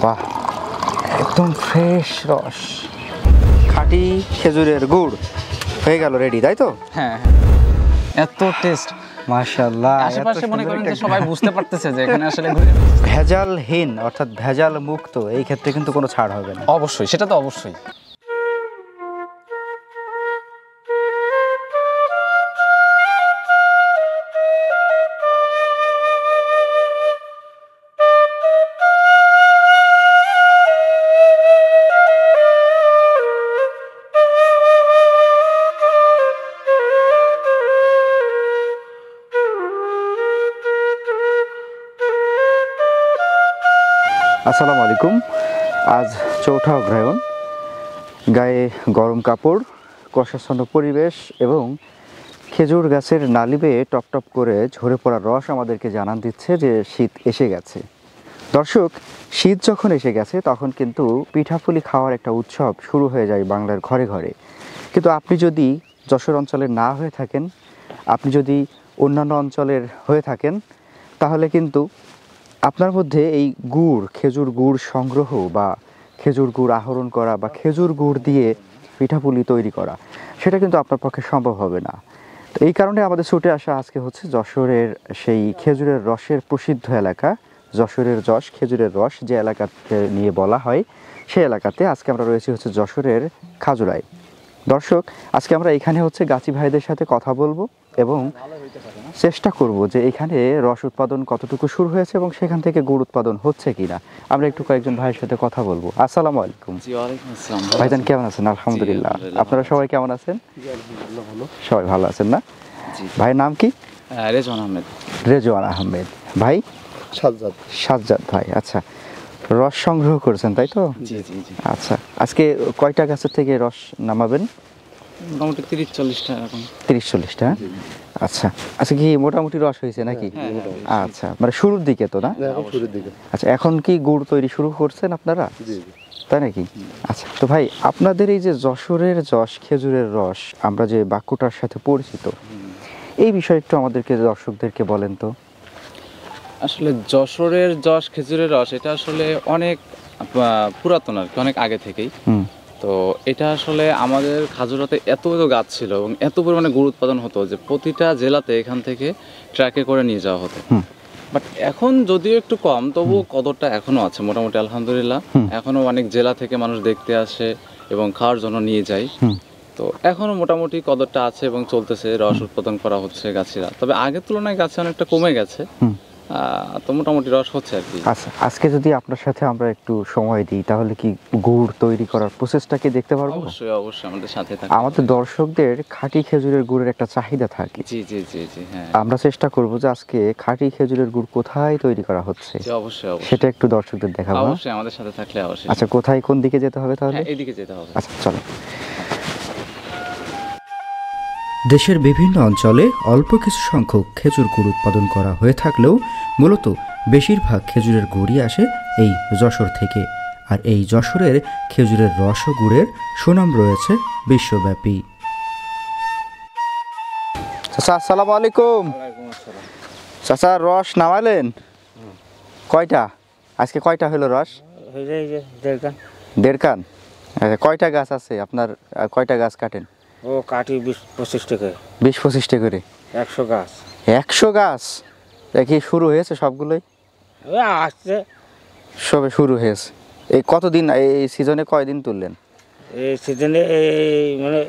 বাহ, একদম ফ্রেশ রস, খাঁটি খেজুরের গুড় হয়ে গেল রেডি, তাই তো? হ্যাঁ, এত টেস্ট মাশাআল্লাহ। আশেপাশে মনে করেন যে সবাই বুঝতে পারতেছে যে এখানে আসলে ভেজালহীন অর্থাৎ ভেজাল মুক্ত, এই ক্ষেত্রে কিন্তু কোনো ছাড় হবে না। অবশ্যই, সেটা তো অবশ্যই। আসসালামু আলাইকুম। আজ 4ঠা অগ্রহায়ণ, গায়ে গরম কাপড়, কুয়াশাচ্ছন্ন পরিবেশ এবং খেজুর গাছের নালি বেয়ে টপ টপ করে ঝরে পড়া রস আমাদেরকে জানান দিচ্ছে যে শীত এসে গেছে। দর্শক, শীত যখন এসে গেছে তখন কিন্তু পিঠাপুলি খাওয়ার একটা উৎসব শুরু হয়ে যায় বাংলার ঘরে ঘরে। কিন্তু আপনি যদি যশোর অঞ্চলের না হয়ে থাকেন, আপনি যদি অন্যান্য অঞ্চলের হয়ে থাকেন, তাহলে কিন্তু আপনার মধ্যে এই গুড়, খেজুর গুড় সংগ্রহ বা খেজুর গুড় আহরণ করা বা খেজুর গুড় দিয়ে পিঠাপুলি তৈরি করা, সেটা কিন্তু আপনার পক্ষে সম্ভব হবে না। তো এই কারণে আমাদের ছুটে আসা আজকে হচ্ছে যশোরের সেই খেজুরের রসের প্রসিদ্ধ এলাকা, যশোরের যশ খেজুরের রস যে এলাকাতে নিয়ে বলা হয়, সেই এলাকাতে আজকে আমরা রয়েছি হচ্ছে যশোরের খাজুরায়। দর্শক, আজকে আমরা এখানে হচ্ছে গাছি ভাইদের সাথে কথা বলবো এবং চেষ্টা করব যে এখানে রস উৎপাদন কতটুকু শুরু হয়েছে এবং সেখান থেকে গুড় উৎপাদন হচ্ছে কিনা। আমরা একটু কয়েকজন ভাইয়ের সাথে কথা বলবো। আসসালামু আলাইকুম। জি, ওয়ালাইকুম আসসালাম। ভাইজান কেমন আছেন? আলহামদুলিল্লাহ। আপনারা সবাই কেমন আছেন? সবাই ভালো আছেন না? ভাইয়ের নাম কি? রেজওয়ান আহমেদ। রেজওয়ান আহমেদ। ভাই? সাজ্জাদ ভাই। আচ্ছা, রস সংগ্রহ করেছেন তাই তো? জি জি জি। আচ্ছা, আজকে কয়টা গাছের থেকে রস নামাবেন? মোটামুটি 30-40টা এরকম। 30-40টা? আচ্ছা, আচ্ছা, কি মোটামুটি রস হয়েছে নাকি? আচ্ছা, মানে শুরুর দিকে তো না? শুরুর দিকে। আচ্ছা, এখন কি গুড় তৈরি শুরু করছেন আপনারা? তাই নাকি? আচ্ছা, তো ভাই আপনাদের এই যে যশোরের যশ খেজুরের রস, আমরা যে বাক্যটার সাথে পরিচিত, এই বিষয়ে একটু আমাদেরকে দর্শকদেরকে বলেন তো। আসলে যশোরের যশ খেজুরের রস এটা আসলে অনেক পুরাতন আর কি, অনেক আগে থেকেই। তো এটা আসলে আমাদের খাজুরাতে এত গাছ ছিল এবং এত পরিমাণে গুড় উৎপাদন হতো যে প্রতিটা জেলাতে এখান থেকে ট্রাকে করে নিয়ে যাওয়া হতো। বাট এখন যদিও একটু কম, তবুও কদরটা এখনো আছে মোটামুটি, আলহামদুলিল্লাহ। এখনো অনেক জেলা থেকে মানুষ দেখতে আসে এবং খাওয়ার জন্য নিয়ে যায়। তো এখনো মোটামুটি কদরটা আছে এবং চলতেছে, রস উৎপাদন করা হচ্ছে গাছিরা। তবে আগের তুলনায় গাছে অনেকটা কমে গেছে, তো মোটামুটি রস হচ্ছে আর কি। আচ্ছা, আজকে যদি আপনার সাথে আমরা একটু সময় দিই তাহলে কি গুড় তৈরি করার প্রসেসটাকে দেখতে পারবো? অবশ্যই অবশ্যই, আমাদের সাথে থাকবে। আমাদের দর্শকদের খাঁটি খেজুরের গুড়ের একটা চাহিদা থাকে। জি জি জি জি, হ্যাঁ। আমরা চেষ্টা করব যে আজকে খাঁটি খেজুরের গুড় কোথায় তৈরি করা হচ্ছে, জি অবশ্যই অবশ্যই, সেটা একটু দর্শকদের দেখাবো। অবশ্যই আমাদের সাথে থাকলে অবশ্যই। আচ্ছা, কোথায়, কোন দিকে যেতে হবে তাহলে? এইদিকে যেতে হবে। আচ্ছা, চলো। দেশের বিভিন্ন অঞ্চলে অল্প কিছু সংখ্যক খেজুর গুড় উৎপাদন করা হয়ে থাকলেও মূলত বেশিরভাগ খেজুরের গুড়ই আসে এই যশোর থেকে। আর এই যশোরের খেজুরের রস ও গুড়ের সুনাম রয়েছে বিশ্বব্যাপী। চাচা আসসালামু আলাইকুম। চাচা, রস নামালেন কয়টা? আজকে কয়টা হলো রস? 1.5 কান। কয়টা গাছ আছে আপনার? কয়টা গাছ কাটেন? ও কাটি 20-25 টাকা। 20-25 টাকা করে? 100 গাছ। 100 গাছ? দেখি শুরু হয়েছে সবগুলোই? আসছে, সবে শুরু হয়েছে। এই কতদিন, এই সিজনে কয়দিন তুললেন? এই সিজনে এই মানে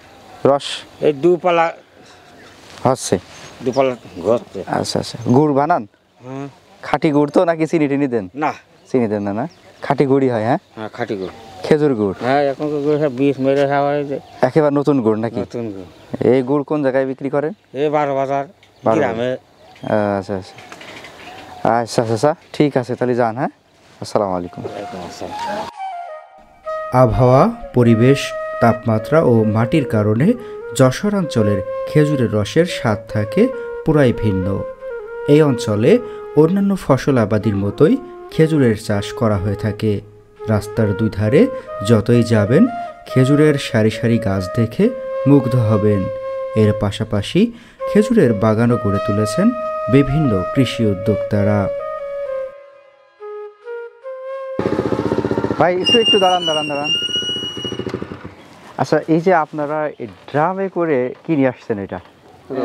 রস এই দুপালা হচ্ছে? দুপালা ঘটছে। আচ্ছা আচ্ছা, গুড় বানান? খাঁটি গুড় তো নাকি চিনি টিনি দেন? না, চিনি দেন না? না, খাঁটি গুড়ই হয়। হ্যাঁ, খাঁটি গুড়, খেজুর গুড়। হ্যাঁ, এখন গুড় সব বিষ মেরে খাওয়া হয়েছে, একেবারে নতুন গুড় নাকি? নতুন গুড়। এই গুড় কোন জায়গায় বিক্রি করেন? এই 12 বাজার গ্রামে। আচ্ছা আচ্ছা আচ্ছা আচ্ছা, ঠিক আছে তাহলে যান। হ্যাঁ, আসসালামু আলাইকুম। আবহাওয়া, পরিবেশ, তাপমাত্রা ও মাটির কারণে যশোর অঞ্চলের খেজুরের রসের স্বাদ থাকে পুরাই ভিন্ন। এই অঞ্চলে অন্যান্য ফসল আবাদির মতোই খেজুরের চাষ করা হয়ে থাকে। রাস্তার দুই ধারে যতই যাবেন খেজুরের সারি সারি গাছ দেখে মুগ্ধ হবেন। এর পাশাপাশি খেজুরের বাগানও গড়ে তুলেছেন বিভিন্ন কৃষি উদ্যোক্তারা। ভাই একটু একটু দাঁড়ান দাঁড়ান দাঁড়ান। আচ্ছা, এই যে আপনারা ড্রামে করে কি নিয়ে আসছেন এটা?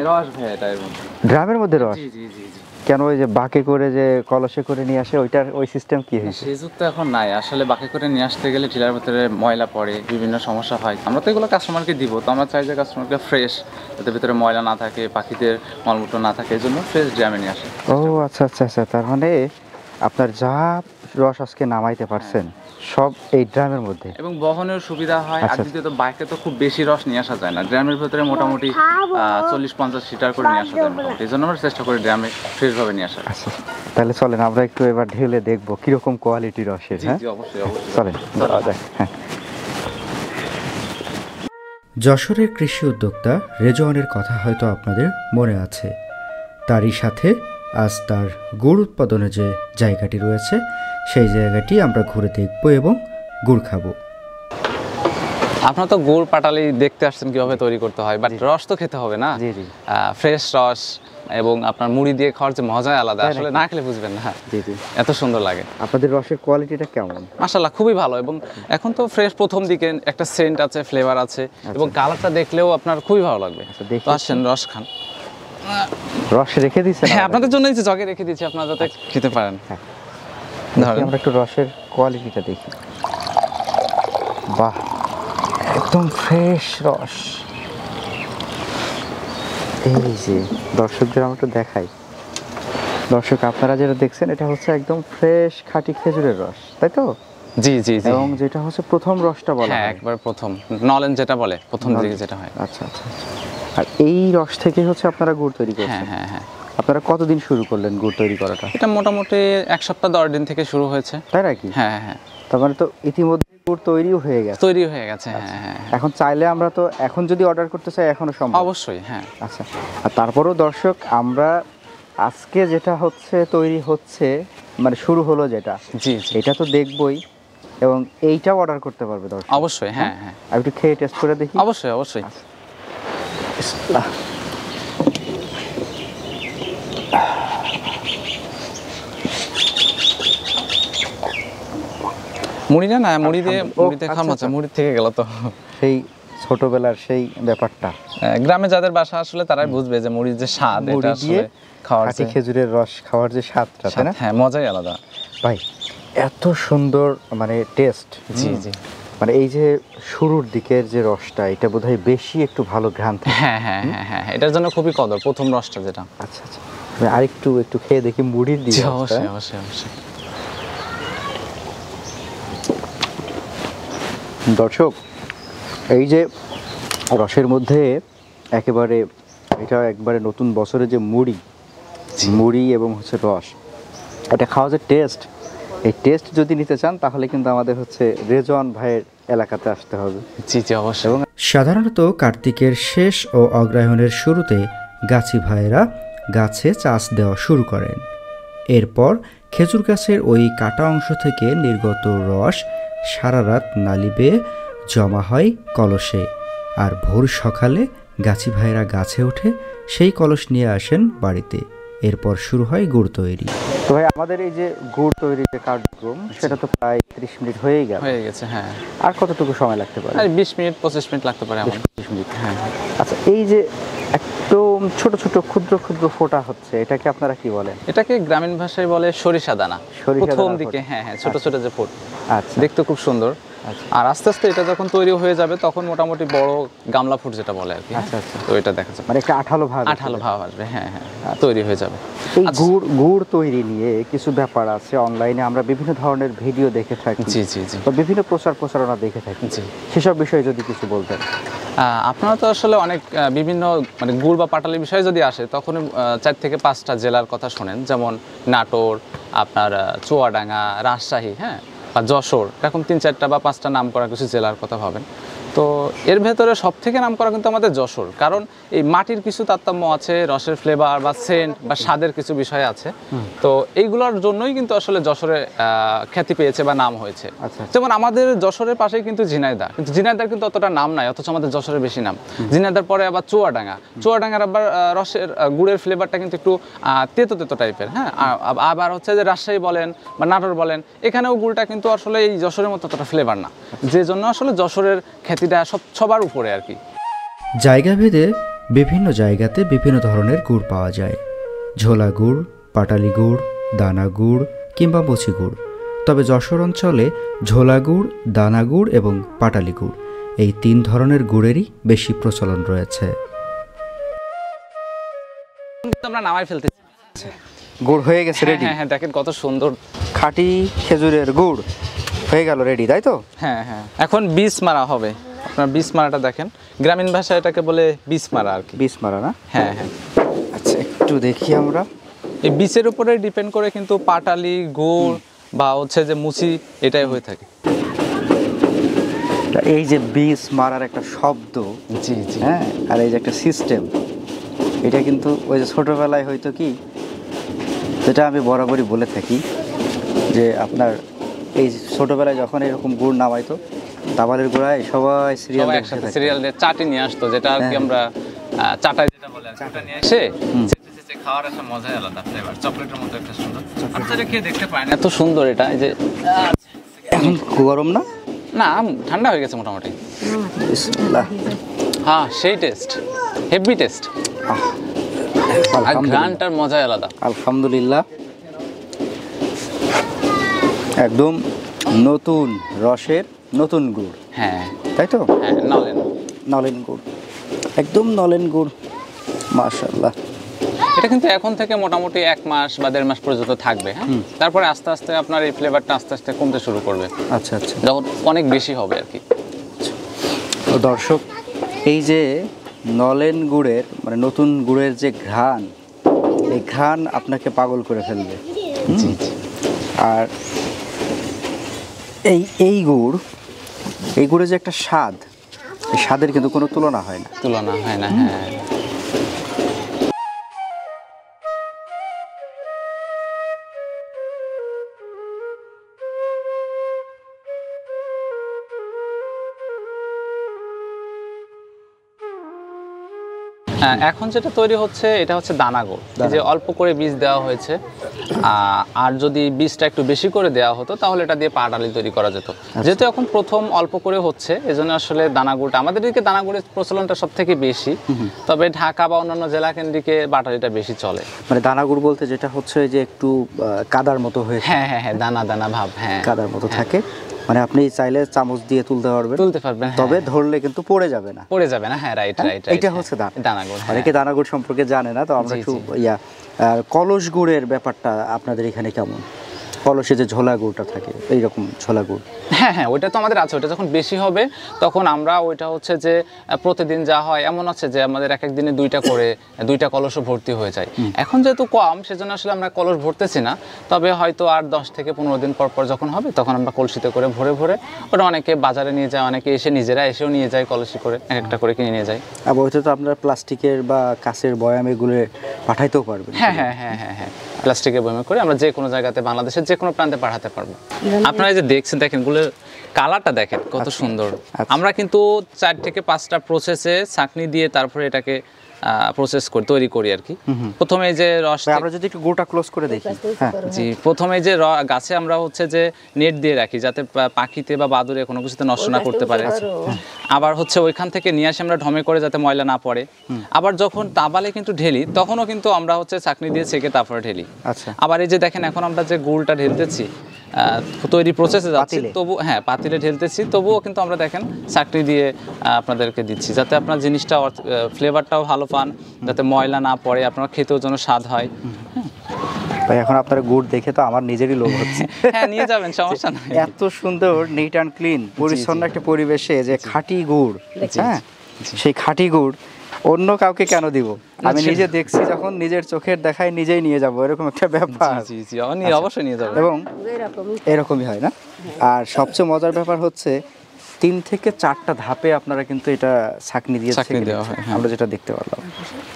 রস ভাই এটা এর মধ্যে। ড্রামের মধ্যে রস? জি জি জি জি। কেন ওই যে বাকে করে যে কলসে করে নিয়ে আসে ওইটার ওই সিস্টেম কি হয়েছে? সেজুত তো এখন নাই আসলে, বাকি করে নিয়ে আসতে গেলে টিলার ভিতরে ময়লা পড়ে, বিভিন্ন সমস্যা হয়। আমরা তো এগুলো কাস্টমারকে দিব, তো আমরা চাই যে কাস্টমারকে ফ্রেশ, যাতে ভিতরে ময়লা না থাকে, পাখিদের মলমূত্র না থাকে, এই জন্য ফ্রেশ ড্রামে নিয়ে আসে। ও আচ্ছা আচ্ছা আচ্ছা, তার মানে আপনার যা রস আজকে নামাইতে পারছেন সব এই ড্রামের মধ্যে। এবং বহনের সুবিধা হয়। আর আচ্ছা। দ্বিতীয়ত বাইকে তো খুব বেশি রস নিয়ে আসা যায় না, ড্রামের ভিতরে মোটামুটি 40-50 লিটার করে নিয়ে আসা যায় মোটামুটি। এই জন্য আমরা চেষ্টা করি ড্রামে ফ্রেশভাবে নিয়ে আসা। আচ্ছা, তাহলে চলেন আমরা একটু এবার ঢেলে দেখবো কিরকম কোয়ালিটি রসের। জি হ্যাঁ জি, অবশ্যই অবশ্যই। চলেন যাওয়া যাক। হ্যাঁ, যশোরের কৃষি উদ্যোক্তা রেজওয়ানের কথা হয়তো আপনাদের মনে আছে। তারই সাথে আজ তার গুড় উৎপাদনের যে জায়গাটি রয়েছে সেই জায়গাটি আমরা ঘুরে দেখব এবং গুড় খাবো। আপনারা তো গুড় পাটালি দেখতে আসছেন কিভাবে তৈরি করতে হয়, বাট রস তো খেতে হবে না। জি জি ফ্রেশ রস এবং আপনার মুড়ি দিয়ে খাওয়ার যে মজাই আলাদা, তাই আসলে নাকি? না খেলে বুঝবেন না জি জি। এত সুন্দর লাগে। আপনাদের রসের কোয়ালিটিটা কেমন? মাশাআল্লাহ খুবই ভালো। এবং এখন তো ফ্রেশ, প্রথম দিকে একটা সেন্ট আছে, ফ্লেভার আছে, এবং কালারটা দেখলেও আপনার খুবই ভালো লাগবে। দেখি তো আসেন রস খান। রস রেখে দিচ্ছেন? হ্যাঁ, আপনাদের জন্য এই যে জগে রেখে দিচ্ছি, আপনারা যাতে খেতে পারেন। হ্যাঁ। ধরেন। আমরা একটু রসের কোয়ালিটিটা দেখি। বাহ, একদম ফ্রেশ রস। এই যে দর্শকদের আমরা একটু দেখাই। দর্শক, আপনারা যেটা দেখছেন এটা হচ্ছে একদম ফ্রেশ খাঁটি খেজুরের রস, তাই তো? জি জি জি। এবং যেটা হচ্ছে প্রথম রসটা বলা হ্যাঁ, হয়। একবার প্রথম নলেন যেটা বলে, প্রথম দিকে যেটা হয়। আচ্ছা আচ্ছা আচ্ছা। আর এই রস থেকে হচ্ছে আপনারা গুড় তৈরি হ্যাঁ করছেন? হ্যাঁ হ্যাঁ। আপনারা কতদিন শুরু করলেন গুড় তৈরি করাটা? এটা মোটামুটি 1 সপ্তাহ 10 দিন থেকে শুরু হয়েছে। তাই নাকি? হ্যাঁ হ্যাঁ হ্যাঁ, তার মানে তো ইতিমধ্যে গুড় তৈরিও হয়ে গেছে। তৈরি হয়ে গেছে। হ্যাঁ হ্যাঁ, এখন চাইলে আমরা তো এখন যদি অর্ডার করতে চাই এখনো সম্ভব? অবশ্যই। হ্যাঁ, আচ্ছা, আর তারপরেও দর্শক, আমরা আজকে যেটা হচ্ছে তৈরি হচ্ছে, মানে শুরু হলো যেটা, জি জি, এটা তো দেখবই এবং এইটাও অর্ডার করতে পারবে দর্শক। অবশ্যই। হ্যাঁ হ্যাঁ, আমি একটু খেয়ে টেস্ট করে দেখি। অবশ্যই অবশ্যই। বিসমিল্লাহ। মুড়িটা না, মুড়ি দিয়ে আচ্ছা, খাওয়ানো আচ্ছা। হচ্ছে, মুড়ি থেকে গেল তো। সেই ছোটবেলার সেই ব্যাপারটা, গ্রামে যাদের বাসা আসলে তারাই বুঝবে যে মুড়ির যে স্বাদ, মুড়ি এটা দিয়ে আসলে খাওয়ার খাঁটি যে খেজুরের রস খাওয়ার যে স্বাদটা, তাই না? হ্যাঁ, মজাই আলাদা। ভাই, এত সুন্দর মানে টেস্ট। জি জি। মানে এই যে শুরুর দিকের যে রসটা, এটা বোধহয় বেশি একটু ভালো ঘ্রাণ থাকে। হ্যাঁ হ্যাঁ হ্যাঁ হ্যাঁ, এটার জন্য খুবই কদর, প্রথম রসটা যেটা। আচ্ছা আচ্ছা, আমি আরেকটু একটু খেয়ে দেখি মুড়ির জি, দিয়ে। অবশ্যই অবশ্যই অবশ্যই। দর্শক, এই যে রসের মধ্যে একেবারে এটা একবারে নতুন বছরে যে মুড়ি এবং হচ্ছে রস, এটা খাওয়া যে টেস্ট, এই টেস্ট যদি নিতে চান তাহলে কিন্তু আমাদের হচ্ছে রেজওয়ান ভাইয়ের এলাকাতে আসতে হবে। জি জি, অবশ্যই। এবং সাধারণত কার্তিকের শেষ ও অগ্রহায়ণের শুরুতে গাছি ভাইয়েরা গাছে চাষ দেওয়া শুরু করেন। এরপর খেজুর গাছের ওই কাটা অংশ থেকে নির্গত রস সারা রাত নালি বেয়ে জমা হয় কলসে, আর ভোর সকালে গাছি ভাইয়েরা গাছে ওঠে সেই কলস নিয়ে আসেন বাড়িতে। এরপর শুরু হয় গুড় তৈরি। তো ভাই, আমাদের এই যে গুড় তৈরির যে কার্যক্রম, সেটা তো প্রায় 30 মিনিট হয়েই গেল। হয়ে গেছে। হ্যাঁ, আর কতটুকু সময় লাগতে পারে? আর 20 মিনিট 25 মিনিট লাগতে পারে আমার। 20 মিনিট। হ্যাঁ হ্যাঁ। আচ্ছা, এই যে একদম ছোট ছোট ক্ষুদ্র ক্ষুদ্র ফোঁটা হচ্ছে, এটাকে আপনারা কি বলেন? এটাকে গ্রামীণ ভাষায় বলে সরিষা দানা। সরিষা প্রথম দানার দিকে, ফোঁটা। হ্যাঁ হ্যাঁ, ছোট ছোট যে ফোট, আচ্ছা দেখতে খুব সুন্দর। আচ্ছা আর আস্তে আস্তে এটা যখন তৈরি হয়ে যাবে তখন মোটামুটি বড় গামলা ফুট যেটা বলে আর কি। আচ্ছা আচ্ছা, তো এটা দেখা যাবে, মানে একটা আঠালো ভাব, আঠালো ভাব আসবে। হ্যাঁ হ্যাঁ, তৈরি হয়ে যাবে। এই আচ্ছা। গুড় তৈরি নিয়ে কিছু ব্যাপার আছে, অনলাইনে আমরা বিভিন্ন ধরনের ভিডিও দেখে থাকি, জি জি জি বা বিভিন্ন প্রচারণা দেখে থাকি। জি। সেসব বিষয়ে যদি কিছু বলতেন। আপনারা তো আসলে অনেক বিভিন্ন মানে গুড় বা পাটালি বিষয়ে যদি আসে তখন 4 থেকে 5টা জেলার কথা শোনেন, যেমন নাটোর, আপনার চুয়াডাঙ্গা, রাজশাহী, হ্যাঁ, বা যশোর, এরকম 3-4টা বা 5টা নাম করা কিছু জেলার কথা ভাবেন। তো এর ভেতরে সব থেকে নাম করা কিন্তু আমাদের যশোর, কারণ এই মাটির কিছু তারতম্য আছে, রসের ফ্লেভার বা সেন্ট বা স্বাদের কিছু বিষয় আছে। তো এইগুলোর জন্যই কিন্তু আসলে যশোরে খ্যাতি পেয়েছে বা নাম হয়েছে। যেমন আমাদের যশোরের পাশেই কিন্তু ঝিনাইদহ, কিন্তু ঝিনাইদহর কিন্তু অতটা নাম নাই, অথচ আমাদের যশোরের বেশি নাম। ঝিনাইদহর পরে আবার চুয়াডাঙ্গার আবার রসের গুড়ের ফ্লেভারটা কিন্তু একটু তেতো তেতো টাইপের। হ্যাঁ, আবার হচ্ছে যে রাজশাহী বলেন বা নাটোর বলেন, এখানেও গুড়টা কিন্তু আসলে এই যশোরের মতো অতটা ফ্লেভার না, যে জন্য আসলে যশোরের খ্যাতিটা সবার উপরে আর কি। জায়গাভেদে বিভিন্ন জায়গাতে বিভিন্ন ধরনের গুড় পাওয়া যায়, ঝোলা গুড়, পাটালি গুড়, দানা গুড় কিংবা মুচি গুড়। তবে যশোর অঞ্চলে ঝোলা গুড়, দানা গুড় এবং পাটালি গুড় এই 3 ধরনের গুড়েরই বেশি প্রচলন রয়েছে। আমরা নামাই ফেলতে, গুড় হয়ে গেছে রেডি। হ্যাঁ, দেখেন কত সুন্দর খাঁটি খেজুরের গুড় হয়ে গেল রেডি, তাই তো? হ্যাঁ, এখন বীজ মারা হবে। আপনার বীজ মারাটা দেখেন, গ্রামীণ ভাষায় এটাকে বলে বীজ মারা আর কি। বীজ মারা না? হ্যাঁ। আচ্ছা, একটু দেখি আমরা। এই বীজের উপরে ডিপেন্ড করে কিন্তু পাটালি গুড় বা হচ্ছে যে মুচি এটাই হয়ে থাকে। এই যে বীজ মারার একটা শব্দ, জি। হ্যাঁ, আর এই যে একটা সিস্টেম, এটা কিন্তু ওই যে ছোটোবেলায় হয়তো কি, যেটা আমি বরাবরই বলে থাকি যে আপনার এই ছোটোবেলায় যখন এরকম গুড় নামাইতো দাবালের গোড়ায় সবাই সিরিয়াল দিয়ে চাটি নিয়ে আসতো, যেটা আর কি আমরা চাটাই যেটা বলে, চাটা নিয়ে এসে খাওয়ার একটা মজাই আলাদা, ফ্লেভার চকলেটের মতো একটা সুন্দর। আপনারা খেয়ে দেখতে পারেন, এত সুন্দর এটা। এই যে এখন গরম না? না, ঠান্ডা হয়ে গেছে মোটামুটি। হ্যাঁ, সেই টেস্ট, হেভি টেস্ট, আর ঘ্রাণটার মজাই আলাদা। আলহামদুলিল্লাহ, একদম নতুন রসের নতুন গুড়। হ্যাঁ, তাই তো? হ্যাঁ, নলেন গুড়, একদম নলেন গুড়, মাশাআল্লাহ। এটা কিন্তু এখন থেকে মোটামুটি 1 মাস বা 1.5 মাস পর্যন্ত থাকবে। হ্যাঁ, তারপরে আস্তে আস্তে আপনার এই ফ্লেভারটা আস্তে আস্তে কমতে শুরু করবে। আচ্ছা, যখন অনেক বেশি হবে আর কি। তো দর্শক, এই যে নলেন গুড়ের মানে নতুন গুড়ের যে ঘ্রাণ, এই ঘ্রাণ আপনাকে পাগল করে ফেলবে। জি। আর এই গুড়ে যে একটা স্বাদ, এই স্বাদের কিন্তু কোনো তুলনা হয় না। হ্যাঁ। এখন যেটা তৈরি হচ্ছে এটা হচ্ছে দানা গুড়, যে অল্প করে বীজ দেওয়া হয়েছে। আর যদি বীজটা একটু বেশি করে দেওয়া হতো তাহলে এটা দিয়ে পাটালি তৈরি করা যেত। যেহেতু এখন প্রথম অল্প করে হচ্ছে, এজন্য আসলে দানা গুড়টা, আমাদের দিকে দানা গুড়ের প্রচলনটা সব থেকে বেশি, তবে ঢাকা বা অন্যান্য জেলা কেন্দ্রিকে পাটালিটা বেশি চলে। মানে দানা গুড় বলতে যেটা হচ্ছে যে একটু কাদার মতো হয়ে, হ্যাঁ, দানা ভাব, হ্যাঁ, কাদার মতো থাকে। মানে আপনি চাইলে চামচ দিয়ে তুলতে পারবেন, তবে ধরলে কিন্তু পড়ে যাবে না। হ্যাঁ, রাইট। এটা হচ্ছে দানা গুড়। অনেকে দানা গুড় সম্পর্কে জানে না, তো আমরা একটু কলস গুড়ের ব্যাপারটা আপনাদের এখানে কেমন? কলসে যে ঝোলা গুড়টা থাকে, এইরকম ঝোলা গুড়? হ্যাঁ, ওইটা তো আমাদের আছে। ওইটা যখন বেশি হবে তখন আমরা ওইটা হচ্ছে যে প্রতিদিন যা হয় এমন আছে যে আমাদের এক দিনে 2টা কলসও ভর্তি হয়ে যায়। এখন যেহেতু কম, সেজন্য আসলে আমরা কলস ভরতেছি না, তবে হয়তো আর 10 থেকে 15 দিন পর যখন হবে তখন আমরা কলসিতে করে ভরে ওটা অনেকে বাজারে নিয়ে যায়, অনেকে নিজেরা এসেও নিয়ে যায়, কলসি করে একটা করে কিনে নিয়ে যায়। আবার ওইটা তো আপনারা প্লাস্টিকের বা কাঁচের বয়ামে গুলে পাঠাইতেও পারবেন। হ্যাঁ, প্লাস্টিকের বয়ামে করে আমরা যে কোনো জায়গাতে, বাংলাদেশের যে কোনো প্রান্তে পাঠাতে পারবো। আপনারা এই যে দেখছেন, দেখেন গুলোর কালারটা দেখেন কত সুন্দর। আমরা কিন্তু 4 থেকে 5টা প্রসেসে ছাঁকনি দিয়ে তারপরে এটাকে প্রসেস করে তৈরি করি আর কি। প্রথমে যে রস, আমরা যদি একটু গোটা ক্লোজ করে দেখি। হ্যাঁ জি, প্রথমে যে গাছে আমরা হচ্ছে যে নেট দিয়ে রাখি যাতে পাখিতে বা বাদুড়ে কোনো কিছুতে নষ্ট না করতে পারে। আবার হচ্ছে ওইখান থেকে নিয়ে আসি আমরা ঢমে করে যাতে ময়লা না পড়ে। আবার যখন তাবালে কিন্তু ঢেলি তখনও কিন্তু আমরা হচ্ছে ছাঁকনি দিয়ে ছেঁকে তারপরে ঢেলি। আচ্ছা, আবার এই যে দেখেন এখন আমরা যে গুড়টা ঢেলতেছি তৈরি প্রসেসে যাচ্ছি, তবু হ্যাঁ পাতিলে ঢেলতেছি, তবুও কিন্তু আমরা দেখেন ছাঁকনি দিয়ে আপনাদেরকে দিচ্ছি যাতে আপনার জিনিসটা ফ্লেভারটাও ভালো পান, যাতে ময়লা না পড়ে, আপনার খেতেও যেন স্বাদ হয়। ভাই, এখন আপনার গুড় দেখে তো আমার নিজেরই লোভ হচ্ছে। হ্যাঁ, নিয়ে যাবেন, সমস্যা নাই। এত সুন্দর নিট অ্যান্ড ক্লিন পরিচ্ছন্ন একটা পরিবেশে যে খাঁটি গুড়, হ্যাঁ, সেই খাঁটি গুড় অন্য কাউকে কেন দিব? আমি নিজে দেখছি, যখন নিজের চোখের দেখায় নিজেই নিয়ে যাব, এরকম একটা ব্যাপার। জি, অবশ্যই নিয়ে যাবেন। এবং এরকমই হয় না? আর সবচেয়ে মজার ব্যাপার হচ্ছে 3 থেকে 4টা ধাপে আপনারা কিন্তু এটা ছাঁকনি দিয়ে ছাঁকনি ছেঁকে দেওয়া নিচ্ছেন। হয়, হ্যাঁ। আমরা যেটা দেখতে পারলাম।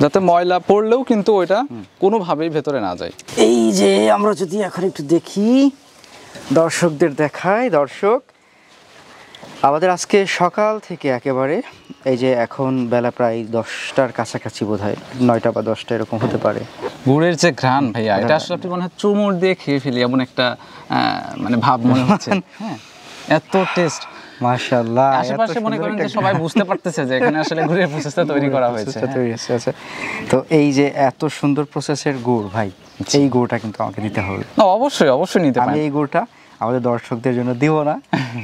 যাতে ময়লা পড়লেও কিন্তু ওইটা কোনোভাবেই ভেতরে না যায়। এই যে আমরা যদি এখন একটু দেখি, দর্শকদের দেখাই, দর্শক আমাদের আজকে সকাল থেকে একেবারে এই যে এখন বেলা প্রায় 10টার কাছাকাছি বোধ হয়, 9টা বা 10টা এরকম হতে পারে। গুড়ের যে ঘ্রাণ ভাইয়া, এটা আসলে আপনি মনে হয় চুমুর দিয়ে খেয়ে ফেলি এমন একটা মানে ভাব মনে হচ্ছে। হ্যাঁ, এত টেস্ট মাশাআল্লাহ, আশেপাশে মনে করেন যে সবাই বুঝতে পারতেছে যে এখানে আসলে গুড়ের প্রসেসটা তৈরি করা হয়েছে। আচ্ছা, তো এই যে এত সুন্দর প্রসেসের গুড় ভাই, এই গুড়টা কিন্তু আমাকে দিতে হবে। না, অবশ্যই অবশ্যই নিতে আমি পারেন। এই গুড়টা আমাদের দর্শকদের জন্য দিব না,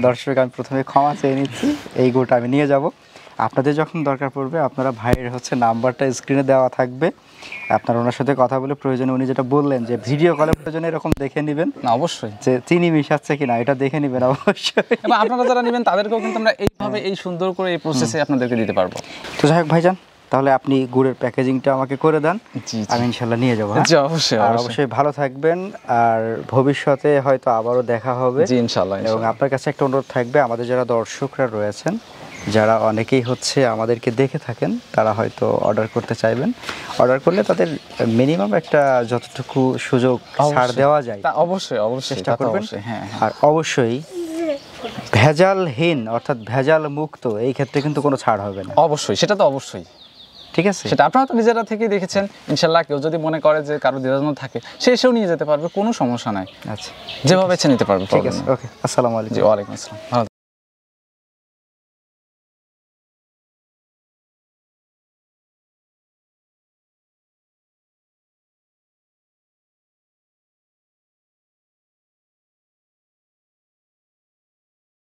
দর্শক আমি প্রথমে ক্ষমা চেয়ে নিচ্ছি। এই গুড়টা আমি নিয়ে যাব। আপনাদের যখন দরকার পড়বে আপনারা ভাইয়ের হচ্ছে নাম্বারটা স্ক্রিনে দেওয়া থাকবে, আপনারা ওনার সাথে কথা বলে প্রয়োজনে উনি যেটা বললেন যে ভিডিও কলে প্রয়োজনে এরকম দেখে নেবেন না, অবশ্যই। যে চিনি মিশাচ্ছে কিনা এটা দেখে নেবেন অবশ্যই। এবং আপনারা যারা নেবেন তাদেরকেও কিন্তু আমরা এইভাবে এই সুন্দর করে এই প্রসেসে আপনাদেরকে দিতে পারবো। তো যাই হোক ভাইজান, তাহলে আপনি গুড়ের প্যাকেজিংটা আমাকে করে দেন, জি, আমি ইনশাল্লাহ নিয়ে যাবো। হ্যাঁ? জি, অবশ্যই আর অবশ্যই। অবশ্যই ভালো থাকবেন, আর ভবিষ্যতে হয়তো আবারও দেখা হবে। জি, ইনশাআল্লাহ। এবং আপনার কাছে একটা অনুরোধ থাকবে, আমাদের যারা দর্শকরা রয়েছেন, যারা অনেকেই হচ্ছে আমাদেরকে দেখে থাকেন, তারা হয়তো অর্ডার করতে চাইবেন। অর্ডার করলে তাদের মিনিমাম একটা যতটুকু সুযোগ ছাড় দেওয়া যায় তা অবশ্যই অবশ্যই চেষ্টা তা তো করবেন। অবশ্যই, হ্যাঁ, হ্যাঁ। আর অবশ্যই ভেজালহীন অর্থাৎ ভেজাল মুক্ত এই ক্ষেত্রে কিন্তু কোনো ছাড় হবে না। অবশ্যই, সেটা তো অবশ্যই। ঠিক আছে, সেটা আপনারা তো নিজেরা থেকেই দেখেছেন। ইনশাল্লাহ কেউ যদি মনে করে যে কারো দ্বিধাদ্বন্দ্ব থাকে, সে এসেও নিয়ে যেতে পারবে, কোনো সমস্যা নাই। আচ্ছা যেভাবে ইচ্ছে নিতে পারবে। ঠিক আছে, ওকে, আসসালামু আলাইকুম। জি, ওয়ালাইকুম আসসালাম। ভালো